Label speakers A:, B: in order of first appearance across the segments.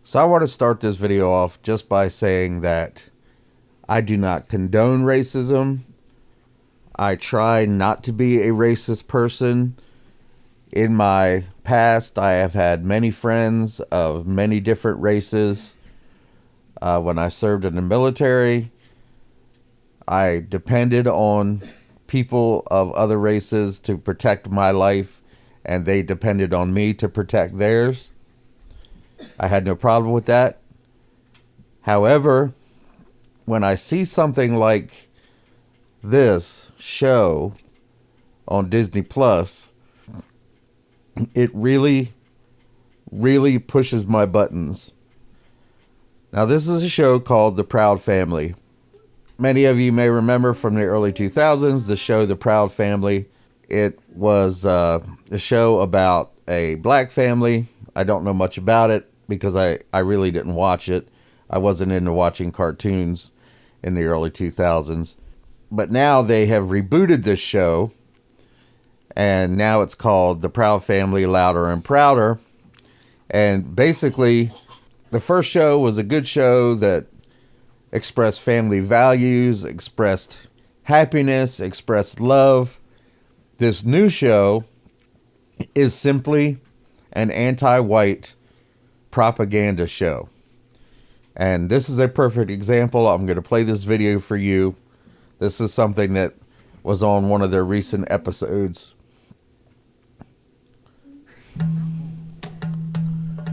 A: So I want to start this video off just by saying that I do not condone racism. I try not to be a racist person. In my past, I have had many friends of many different races. When I served in the military, I depended on people of other races to protect my life, and they depended on me to protect theirs. I had no problem with that. However, when I see something like this show on Disney Plus, it really pushes my buttons. Now, this is a show called The Proud Family. Many of you may remember from the early 2000s the show The Proud Family. It was a show about a black family. I don't know much about it because I really didn't watch it. I wasn't into watching cartoons in the early 2000s. But now they have rebooted this show, and now it's called The Proud Family, Louder and Prouder. And basically, the first show was a good show that expressed family values, expressed happiness, expressed love. This new show is simply an anti-white propaganda show. And this is a perfect example. I'm going to play this video for you. This is something that was on one of their recent episodes.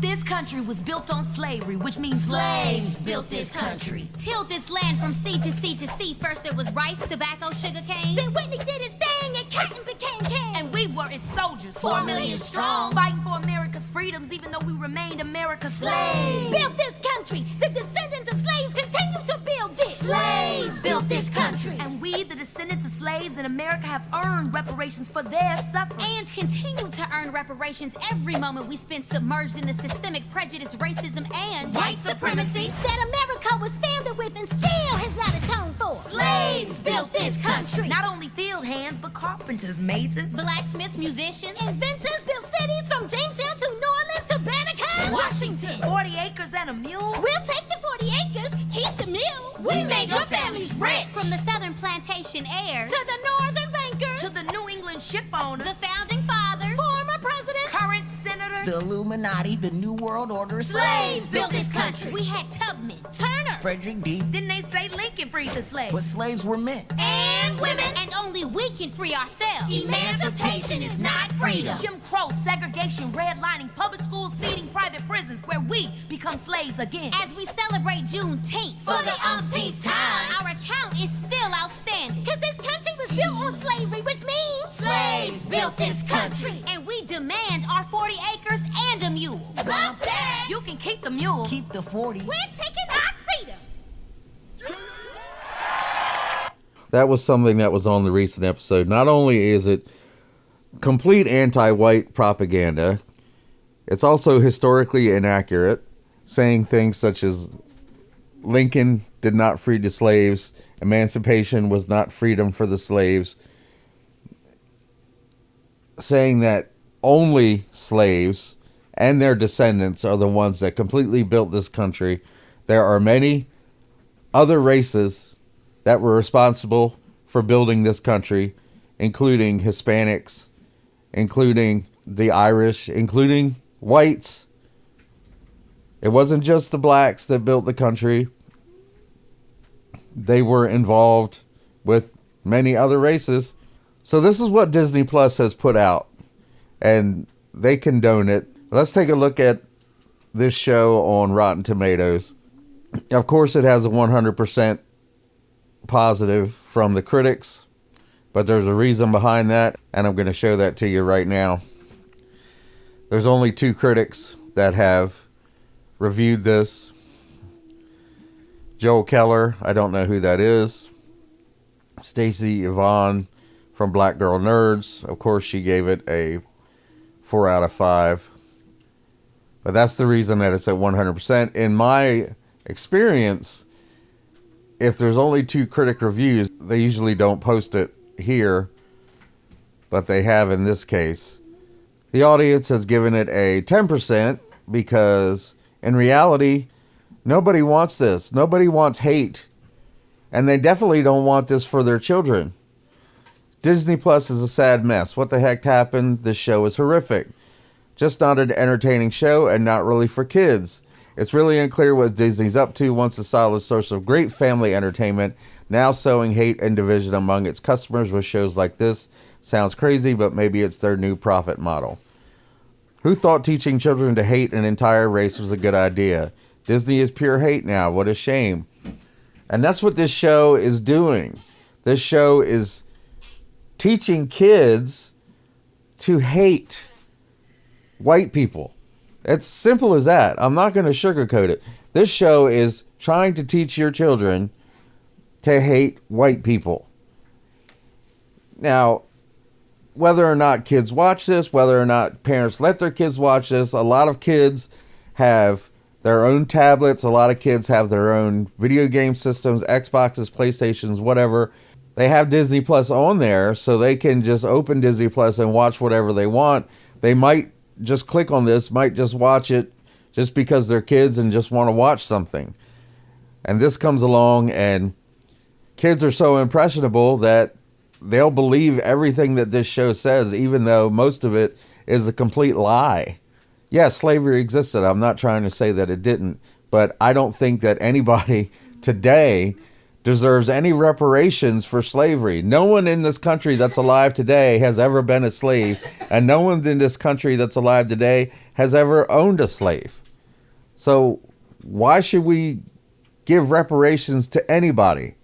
B: This country was built on slavery, which means slaves built this country. Tilled this land from sea to sea to sea. First there was rice, tobacco, sugar cane. Then Whitney did his thing and cotton became king. And we were its soldiers, 4 million strong, fighting for America's freedoms, even though we remained America's slaves. Built this country. The descendants of slaves continue to build it. Slaves built this country. And we, the descendants of slaves in America, have earned reparations for their suffering. And continue to earn reparations every moment we spend submerged in the systemic prejudice, racism, and white supremacy that America was founded with and still has not atoned for. Slaves built this country. Not only field hands, but carpenters, masons, blacksmiths, musicians, inventors built cities from Jamestown to New Orleans to Banneker, Washington. 40 acres and a mule. We'll take the 40 acres, keep the mule. We made your families rich. From the southern plantation heirs to the northern bankers to the New England ship owners, the founding fathers, former presidents, current senators,
C: the Illuminati, the New World Order.
B: Slaves built this country. We had Tubman, Turner,
C: Frederick D.
B: Didn't they say Lincoln freed the slaves?
C: But slaves were men.
B: And women. And only we can free ourselves. Emancipation is not freedom. Jim Crow, segregation, redlining, public schools, feeding private prisons, where we become slaves again. As we celebrate Juneteenth for the umpteenth time, our account is still outstanding. Cause this country was built on slavery, which means slaves built this country. And we demand our 40 acres and a mule. About that, you can keep the mule.
C: Keep the 40.
B: We're taking our freedom.
A: That was something that was on the recent episode. Not only is it complete anti-white propaganda, it's also historically inaccurate, saying things such as Lincoln did not free the slaves, emancipation was not freedom for the slaves, saying that only slaves and their descendants are the ones that completely built this country. There are many other races that were responsible for building this country, including Hispanics, including the Irish, including whites. It wasn't just the blacks that built the country. They were involved with many other races. So this is what Disney Plus has put out, and they condone it. Let's take a look at this show on Rotten Tomatoes. Of course, it has a 100% positive from the critics, but there's a reason behind that, and I'm going to show that to you right now. There's only 2 critics that have reviewed this. Joel Keller, I don't know who that is. Stacey Yvonne from Black Girl Nerds, of course she gave it a 4 out of 5. But that's the reason that it's at 100%. In my experience, if there's only 2 critic reviews, they usually don't post it here, but they have in this case. The audience has given it a 10% because In reality, nobody wants this. Nobody wants hate. And they definitely don't want this for their children. Disney Plus is a sad mess. What the heck happened? This show is horrific. Just not an entertaining show and not really for kids. It's really unclear what Disney's up to, once a solid source of great family entertainment, now sowing hate and division among its customers with shows like this. Sounds crazy, but maybe it's their new profit model. Who thought teaching children to hate an entire race was a good idea? Disney is pure hate now. What a shame. And that's what this show is doing. This show is teaching kids to hate white people. It's simple as that. I'm not going to sugarcoat it. This show is trying to teach your children to hate white people. Now, whether or not kids watch this, whether or not parents let their kids watch this, a lot of kids have their own tablets. A lot of kids have their own video game systems, Xboxes, PlayStations, whatever. They have Disney Plus on there, so they can just open Disney Plus and watch whatever they want. They might just click on this, might just watch it just because they're kids and just want to watch something. And this comes along, and kids are so impressionable that they'll believe everything that this show says, even though most of it is a complete lie. Yes, slavery existed. I'm not trying to say that it didn't, but I don't think that anybody today deserves any reparations for slavery. No one in this country that's alive today has ever been a slave, and no one in this country that's alive today has ever owned a slave. So why should we give reparations to anybody?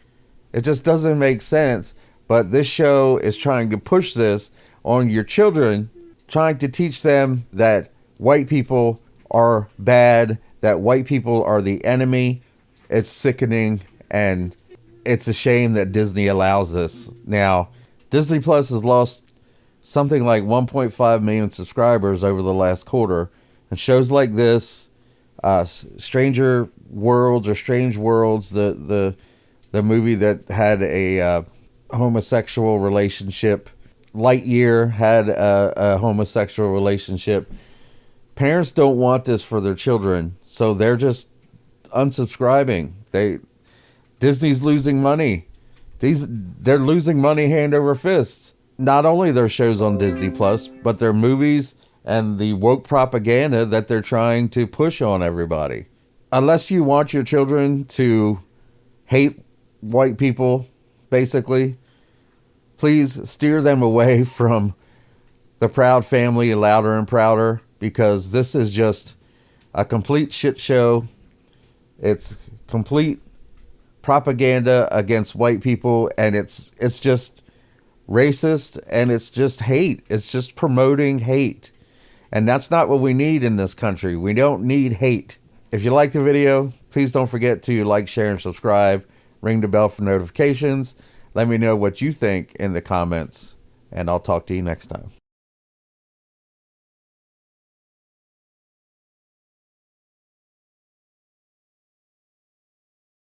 A: It just doesn't make sense. But this show is trying to push this on your children, trying to teach them that white people are bad, that white people are the enemy. It's sickening, and it's a shame that Disney allows this. Now, Disney Plus has lost something like 1.5 million subscribers over the last quarter. And shows like this, Stranger Worlds or Strange Worlds, the movie that had a homosexual relationship. Lightyear had a homosexual relationship. Parents don't want this for their children, so they're just unsubscribing. Disney's losing money. They're losing money hand over fist. Not only their shows on Disney Plus, but their movies and the woke propaganda that they're trying to push on everybody. Unless you want your children to hate white people, basically, please steer them away from the Proud Family, Louder and Prouder, because this is just a complete shit show. It's complete propaganda against white people, and it's just racist, and it's just hate. It's just promoting hate. And that's not what we need in this country. We don't need hate. If you like the video, please don't forget to like, share, and subscribe. Ring the bell for notifications. Let me know what you think in the comments, and I'll talk to you next time.